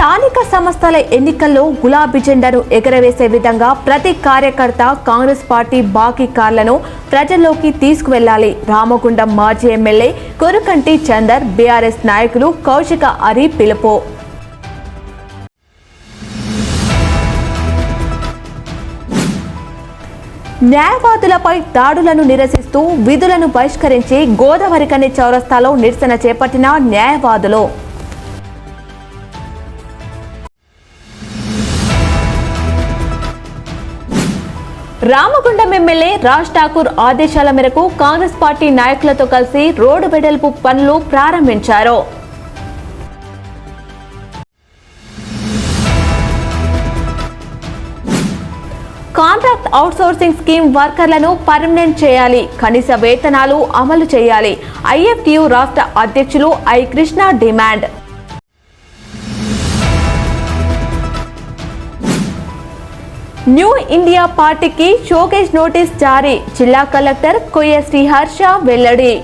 స్థానిక సంస్థల ఎన్నికల్లో గులాబీ జెండాను ఎగరవేసే విధంగా ప్రతి కార్యకర్త కాంగ్రెస్ పార్టీ బాకీ కార్లను ప్రజల్లోకి తీసుకువెళ్లాలి. రామగుండం మాజీ ఎమ్మెల్యే కొరుకంటి చందర్, బీఆర్ఎస్ నాయకులు కౌశిక హరి పిలుపు. న్యాయవాదులపై దాడులను నిరసిస్తూ విధులను బహిష్కరించి గోదావరికని చౌరస్తాలో నిరసన చేపట్టిన న్యాయవాదులు. రామగుండం ఎమ్మెల్యే రాజ్ ఠాకూర్ ఆదేశాల మేరకు కాంగ్రెస్ పార్టీ నాయకులతో కలిసి రోడ్డు వెడల్పు పనులు ప్రారంభించారు. కాంట్రాక్ట్ అవుట్సోర్సింగ్ స్కీమ్ వర్కర్లను పర్మనెంట్ చేయాలి, కనీస వేతనాలు అమలు చేయాలి. ఐఎఫ్టియు రాష్ట్ర అధ్యక్షులు I Krishna demand. New India పార్టీకి షోకేజ్ నోటీస్ జారీ, జిల్లా కలెక్టర్ కొయ్య శ్రీహర్ష వెల్లడి.